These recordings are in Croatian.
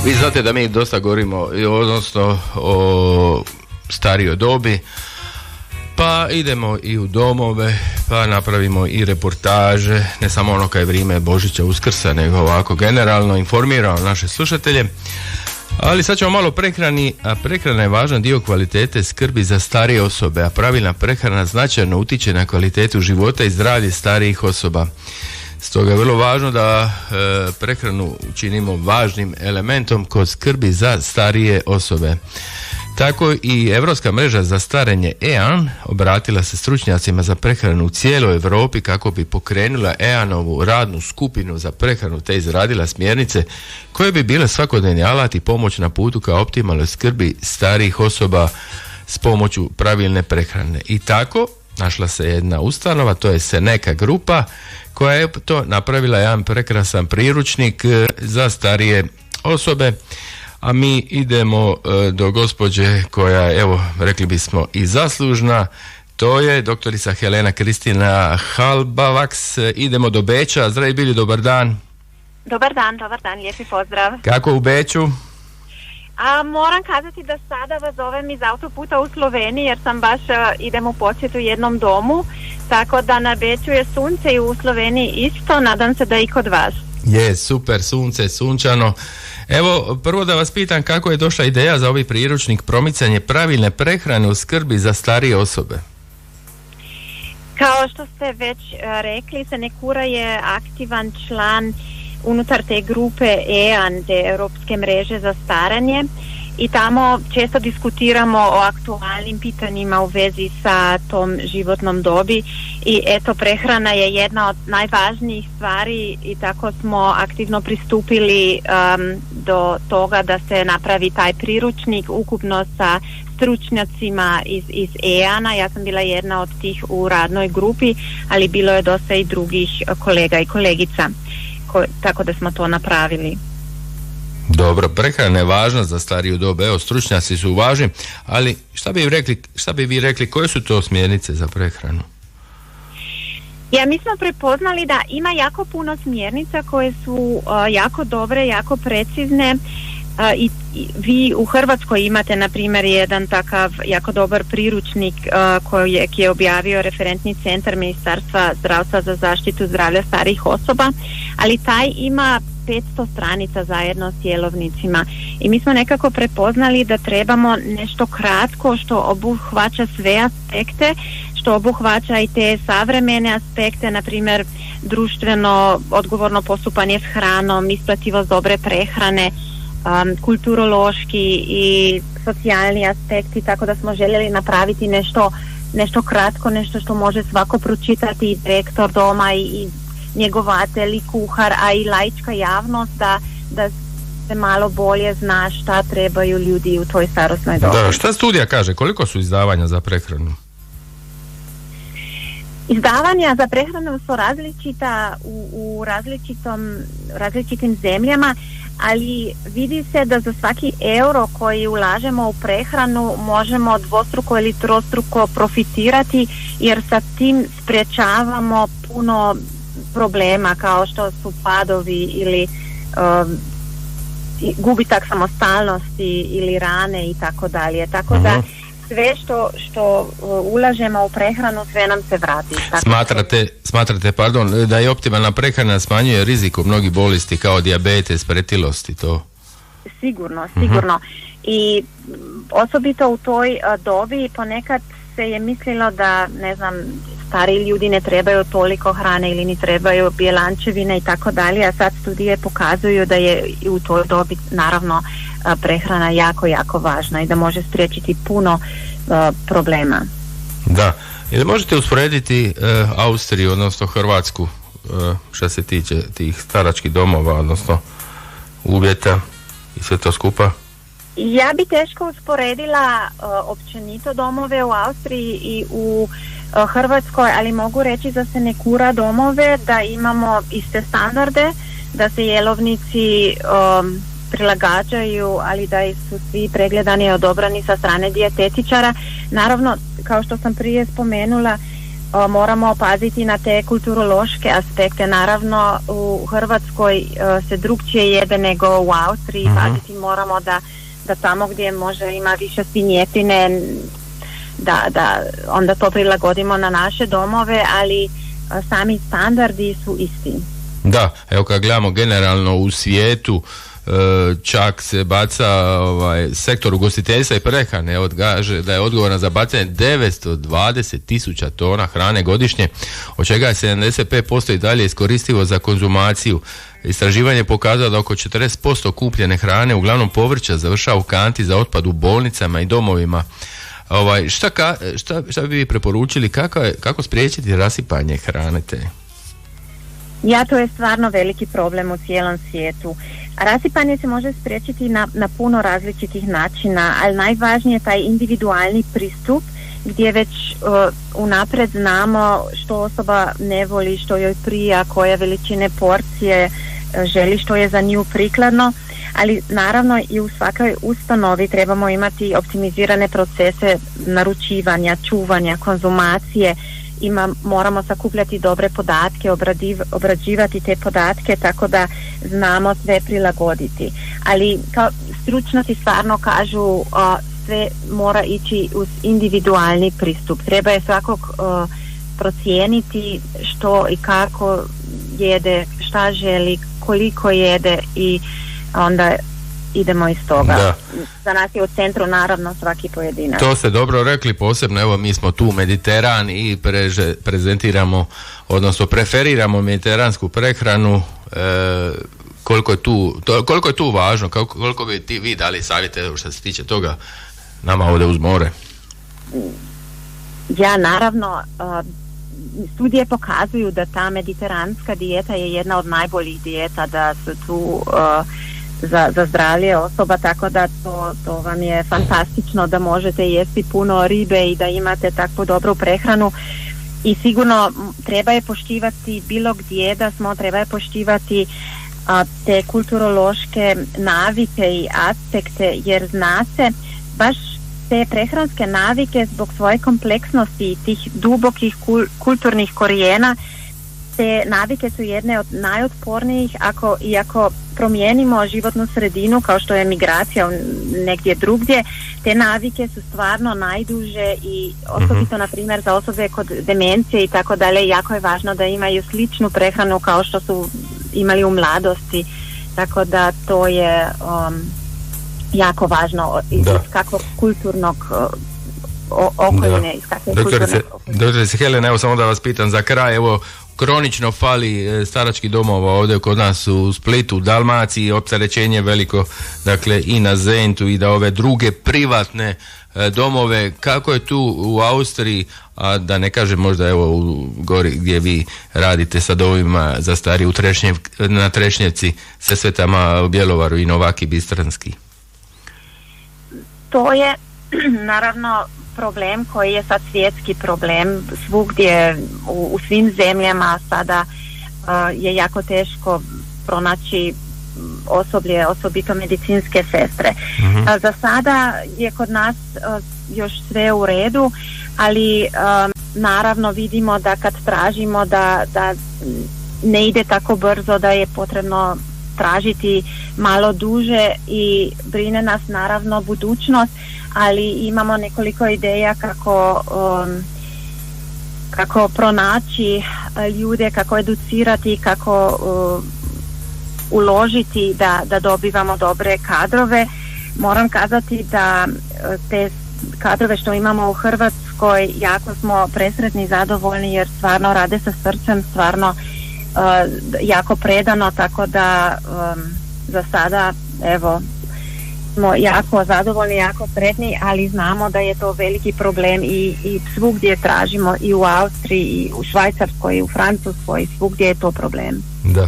Vi znate da mi dosta govorimo, odnosno o starijoj dobi, pa idemo i u domove, pa napravimo i reportaže, ne samo ono kad je vrijeme Božića, Uskrsa, nego ovako generalno informiramo naše slušatelje. Ali sad ćemo malo o prehrani, a prehrana je važan dio kvalitete skrbi za starije osobe, a pravilna prehrana značajno utiče na kvalitetu života i zdravlje starijih osoba. Stoga je vrlo važno da prehranu učinimo važnim elementom kod skrbi za starije osobe. Tako i Europska mreža za starenje EAN obratila se stručnjacima za prehranu u cijeloj Europi kako bi pokrenula EAN-ovu radnu skupinu za prehranu te izradila smjernice koje bi bile svakodnevni alat i pomoć na putu ka optimalnoj skrbi starijih osoba s pomoću pravilne prehrane. I tako našla se jedna ustanova, to je Seneca grupa, koja je to napravila jedan prekrasan priručnik za starije osobe. A mi idemo do gospođe koja je, evo, rekli bismo i zaslužna, to je doktorica Helena Kristina Halbavaks. Idemo do Beča. Zdravi bili, dobar dan. Dobar dan, lijepi pozdrav. Kako u Beču? Moram kazati da sada vas zovem iz autoputa u Sloveniji jer sam baš idem u posjetu jednom domu, tako da na Beču je sunce i u Sloveniji isto, nadam se da i kod vas. Je, super, sunce, sunčano. Evo, prvo da vas pitam kako je došla ideja za ovaj priručnik promicanje pravilne prehrane u skrbi za starije osobe? Kao što ste već rekli, Senecura je aktivan član unutar te grupe EAN, te Europske mreže za staranje, i tamo često diskutiramo o aktualnim pitanjima u vezi sa tom životnom dobi i eto, prehrana je jedna od najvažnijih stvari i tako smo aktivno pristupili do toga da se napravi taj priručnik ukupno sa stručnjacima iz EAN-a. Ja sam bila jedna od tih u radnoj grupi, ali bilo je dosta i drugih kolega i kolegica, tako da smo to napravili. Dobro, prehrana je važna za stariju dobu, evo, stručnjaci su važni, ali šta bi vi rekli, koje su to smjernice za prehranu? Mi smo prepoznali da ima jako puno smjernica koje su jako dobre, jako precizne, i vi u Hrvatskoj imate na primjer jedan takav jako dobar priručnik koji je objavio referentni centar Ministarstva zdravstva za zaštitu zdravlja starijih osoba, ali taj ima 500 stranica zajedno s jelovnicima i mi smo nekako prepoznali da trebamo nešto kratko što obuhvaća sve aspekte, što obuhvaća i te savremene aspekte, na primjer društveno odgovorno postupanje s hranom, isplativost dobre prehrane, kulturološki i socijalni aspekti, tako da smo željeli napraviti nešto kratko, nešto što može svako pročitati, i direktor doma i njegovatelj i kuhar, a i laička javnost, da se malo bolje zna šta trebaju ljudi u toj starosnoj dobi. Da, šta studija kaže, koliko su izdavanja za prehranu? Izdavanja za prehranu su različita u različitim zemljama, ali vidi se da za svaki euro koji ulažemo u prehranu možemo dvostruko ili trostruko profitirati, jer sa tim sprječavamo puno problema kao što su padovi ili gubitak samostalnosti ili rane i tako dalje. Tako da sve što ulažemo u prehranu, sve nam se vrati. Smatrate, da je optimalna prehrana smanjuje rizik od mnogih bolesti kao dijabetes, pretilosti, to? Sigurno. I osobito u toj dobi ponekad se je mislilo da, ne znam, stariji ljudi ne trebaju toliko hrane ili ne trebaju bjelančevine i tako dalje, a sad studije pokazuju da je i u toj dobi naravno prehrana jako, jako važna i da može spriječiti puno problema. Da, ili možete usporediti Austriju, odnosno Hrvatsku, što se tiče tih staračkih domova, odnosno uvjeta i sve to skupa? Ja bi teško usporedila općenito domove u Austriji i u Hrvatskoj, ali mogu reći za Senecura domove da imamo iste standarde, da se jelovnici prilagađaju, ali da su svi pregledani i odobrani sa strane dijetetičara. Naravno, kao što sam prije spomenula, moramo paziti na te kulturološke aspekte. Naravno u Hrvatskoj se drugčije jede nego u Austriji. Paziti moramo da tamo gdje može ima više svinjetine da onda to prilagodimo na naše domove, ali sami standardi su isti. Da, evo kad gledamo generalno u svijetu, čak se baca sektor ugostiteljstva i prehrane, evo kaže da je odgovoran za bacanje 920.000 tona hrane godišnje, od čega je 75% i dalje iskoristivo za konzumaciju. Istraživanje je pokazalo da oko 40% kupljene hrane, uglavnom povrća, završava u kanti za otpad u bolnicama i domovima. Šta bi vi preporučili, kako spriječiti rasipanje hrane te? To je stvarno veliki problem u cijelom svijetu. Rasipanje se može spriječiti na puno različitih načina, ali najvažnije je taj individualni pristup gdje već unaprijed znamo što osoba ne voli, što joj prija, koje veličine porcije želi, što je za nju prikladno, ali naravno i u svakoj ustanovi trebamo imati optimizirane procese naručivanja, čuvanja, konzumacije. Moramo sakupljati dobre podatke, obrađivati te podatke tako da znamo sve prilagoditi. Ali kao stručnosti stvarno kažu sve mora ići uz individualni pristup. Treba je svakog procijeniti što i kako jede, šta želi, koliko jede i onda idemo iz toga. Da. Za nas je u centru naravno svaki pojedinac. To ste dobro rekli, posebno evo mi smo tu Mediteran i prezentiramo, odnosno preferiramo mediteransku prehranu. Koliko je tu važno, koliko bi vi dali savjete što se tiče toga nama ovdje uz more? Naravno, studije pokazuju da ta mediteranska dijeta je jedna od najboljih dijeta, da su tu za zdravlje osoba, tako da to vam je fantastično da možete jesti puno ribe i da imate takvu dobru prehranu. I sigurno treba je poštivati bilo gdje da smo, treba je poštivati te kulturološke navike i aspekte, jer zna se baš te prehranske navike zbog svoje kompleksnosti i tih dubokih kulturnih korijena, te navike su jedne od najotpornijih ako promijenimo životnu sredinu kao što je migracija negdje drugdje, te navike su stvarno najduže i osobito na primjer za osobe kod demencije i tako dalje, jako je važno da imaju sličnu prehranu kao što su imali u mladosti, tako da to je jako važno iz kakvog kulturnog okoline, iz kakve kulturne okoline. Doktorice Helena, evo samo da vas pitam za kraj, evo kronično fali staračkih domova ovdje kod nas u Splitu, u Dalmaciji, opterećenje veliko, dakle i na Zentu i da ove druge privatne domove, kako je tu u Austriji, a da ne kažem možda evo u Gori gdje vi radite sa domovima za stari na Trešnjevci, Sesvetama, u Bjelovaru i Novaki Bistranski? To je naravno problem koji je sad svjetski problem svugdje u svim zemljama sada je jako teško pronaći osoblje, osobito medicinske sestre. Za sada je kod nas još sve u redu, ali naravno vidimo da kad tražimo da ne ide tako brzo, da je potrebno tražiti malo duže i brine nas naravno budućnost, ali imamo nekoliko ideja kako pronaći ljude, kako educirati, kako uložiti da dobivamo dobre kadrove. Moram kazati da te kadrove što imamo u Hrvatskoj jako smo presretni i zadovoljni jer stvarno rade sa srcem, stvarno jako predano, tako da za sada evo smo jako zadovoljni, jako sretni, ali znamo da je to veliki problem i svugdje tražimo, i u Austriji, i u Švajcarskoj, i u Francuskoj, i svugdje je to problem. Da.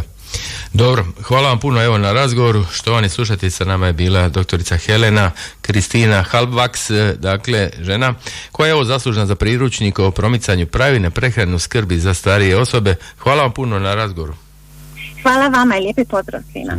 Dobro, hvala vam puno evo na razgovoru. Štovani slušatelji, sa nama je bila doktorica Helena Kristina Halbvaks, dakle žena koja je evo zaslužna za priručnik o promicanju pravilne prehrane skrbi za starije osobe. Hvala vam puno na razgovoru. Hvala vama i lijepi pozdrav svima.